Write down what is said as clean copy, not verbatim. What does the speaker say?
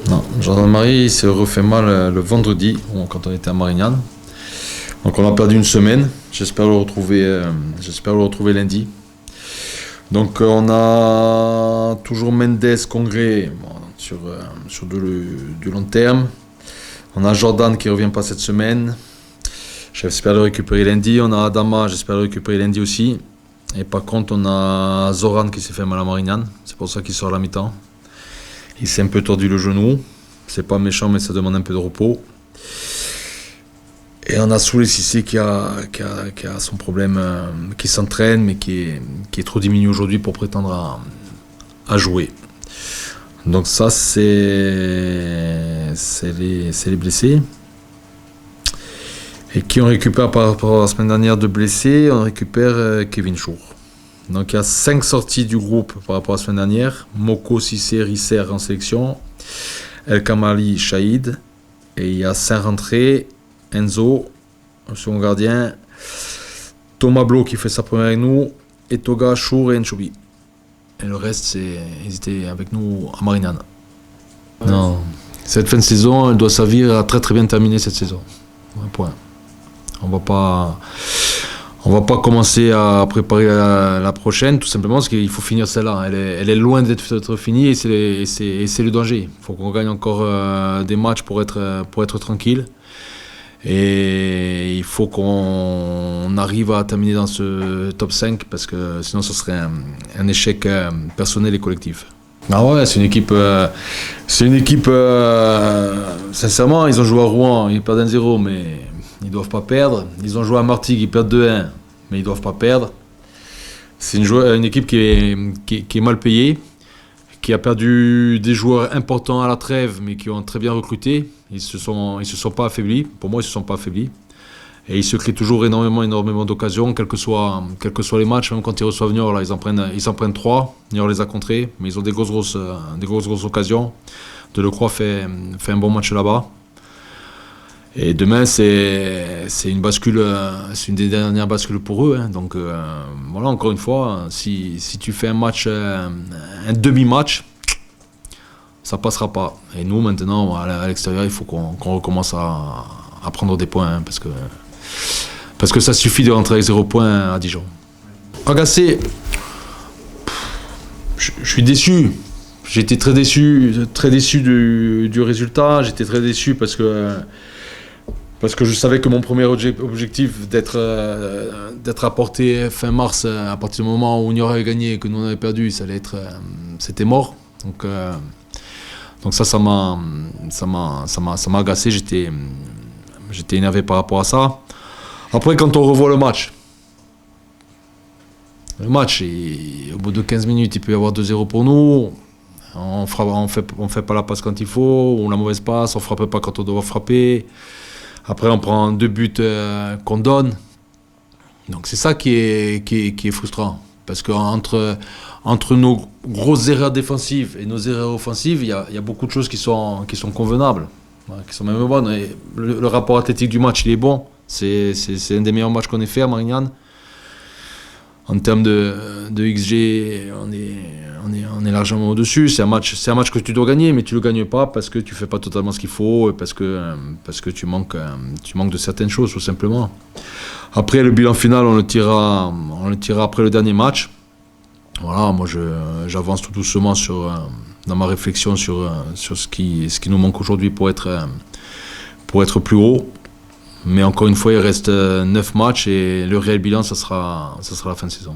Non, Jordan-Marie il s'est refait mal le vendredi quand on était à Marignane. Donc on a perdu une semaine. J'espère le retrouver lundi. Donc on a toujours Mendes, Congré bon, sur du long terme. On a Jordan qui revient pas cette semaine. J'espère le récupérer lundi. On a Adama, j'espère le récupérer lundi aussi. Et par contre, on a Zoran qui s'est fait mal à Marignane. C'est pour ça qu'il sort à la mi-temps. Il s'est un peu tordu le genou. C'est pas méchant, mais ça demande un peu de repos. Et on a Soulé Cissé qui a son problème, qui s'entraîne, mais qui est trop diminué aujourd'hui pour prétendre à jouer. Donc ça, c'est les blessés. Et qui on récupère par rapport à la semaine dernière de blessés, on récupère Kevin Chour. Donc il y a 5 sorties du groupe par rapport à la semaine dernière. Moko, Cissé, Risser en sélection. El Kamali, Shahid. Et il y a 5 rentrées. Enzo, le second gardien. Thomas Blo qui fait sa première avec nous. Et Toga, Chour et Nchobi. Et le reste, ils étaient avec nous à Marignane. Ouais. Non, cette fin de saison, elle doit servir à très très bien terminer cette saison. Un point. On va pas commencer à préparer la prochaine, tout simplement parce qu'il faut finir celle-là. Elle est loin d'être finie et c'est le danger. Il faut qu'on gagne encore des matchs pour être tranquille. Et il faut qu'on arrive à terminer dans ce top 5 parce que sinon ce serait un échec personnel et collectif. Ah ouais, c'est une équipe. Sincèrement, ils ont joué à Rouen, ils perdent 1-0, mais ils doivent pas perdre. Ils ont joué à Martigues, ils perdent 2-1, mais ils doivent pas perdre. C'est une équipe qui est mal payée, qui a perdu des joueurs importants à la trêve, mais qui ont très bien recruté. Ils se sont pas affaiblis. Pour moi, ils se sont pas affaiblis. Et ils se créent toujours énormément d'occasions, quels que soient les matchs. Même quand ils reçoivent Niort, là, ils en prennent 3. Niort les a contrés, mais ils ont des grosses occasions. Delecroix fait un bon match là-bas. Et demain, c'est une bascule, c'est une des dernières bascules pour eux. Hein. Donc voilà, encore une fois, si tu fais un match, un demi-match, ça passera pas. Et nous, maintenant, à l'extérieur, il faut qu'on recommence à prendre des points, hein, parce que ça suffit de rentrer avec 0 points à Dijon. Agacé, je suis déçu. J'étais très déçu du résultat. J'étais très déçu parce que je savais que mon premier objectif d'être apporté fin mars, à partir du moment où on y aurait gagné et que nous on avait perdu, c'était mort. Donc ça m'a agacé. J'étais énervé par rapport à ça. Après, quand on revoit le match, au bout de 15 minutes, il peut y avoir 2-0 pour nous. On fait pas la passe quand il faut, on la mauvaise passe, on frappe pas quand on doit frapper. Après, on prend 2 buts qu'on donne. Donc c'est ça qui est frustrant. Parce qu'entre nos grosses erreurs défensives et nos erreurs offensives, il y a beaucoup de choses qui sont convenables, qui sont même bonnes. Et le rapport athlétique du match, il est bon. C'est un des meilleurs matchs qu'on ait fait à Marignane. En termes de XG, on est largement au-dessus. C'est un match que tu dois gagner, mais tu ne le gagnes pas parce que tu ne fais pas totalement ce qu'il faut, et parce que tu manques de certaines choses, tout simplement. Après, le bilan final, on le tirera après le dernier match. Voilà, moi j'avance tout doucement dans ma réflexion sur ce qui nous manque aujourd'hui pour être plus haut. Mais encore une fois, il reste 9 matchs et le réel bilan, ça sera la fin de saison.